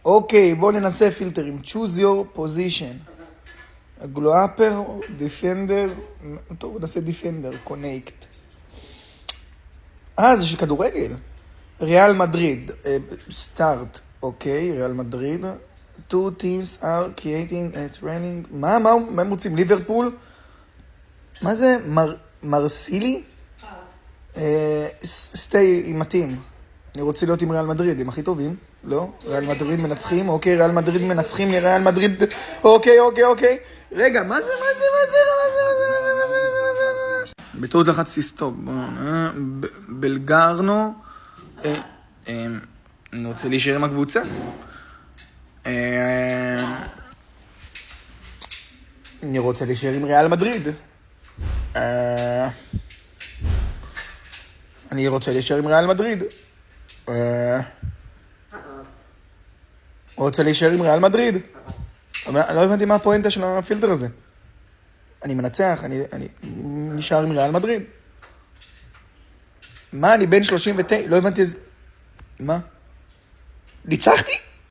אוקיי, בואו ננסה פילטרים. choose your position. גלואפר, דיפנדר, טוב, נעשה דיפנדר, קונקט. זה של כדורגל. ריאל מדריד, סטארט, אוקיי, ריאל מדריד. Two teams are creating a training. מה הם רוצים? ליברפול? מה זה? מרסילי? סטי עם הטים. אני רוצה להיות עם ריאל מדריד, הם הכי טובים. לא? ריאל מדריד מנצחים, אוקיי, ריאל מדריד מנצחים, ריאל מדריד, אוקיי. רגע, מה זה? בטעות לחצתי סטופ. בלגרנו. אני רוצה להישאר עם הקבוצה. אני רוצה להישאר עם ריאל מדריד. אני רוצה להישאר עם ריאל מדריד. רוצה להישאר עם ריאל מדריד. אני לא הבנתי מה הפואנטה של הפילטר הזה. אני מנצח, אני נשאר עם ריאל מדריד. מה, אני בן 39, לא הבנתי איזה... מה? ניצחתי?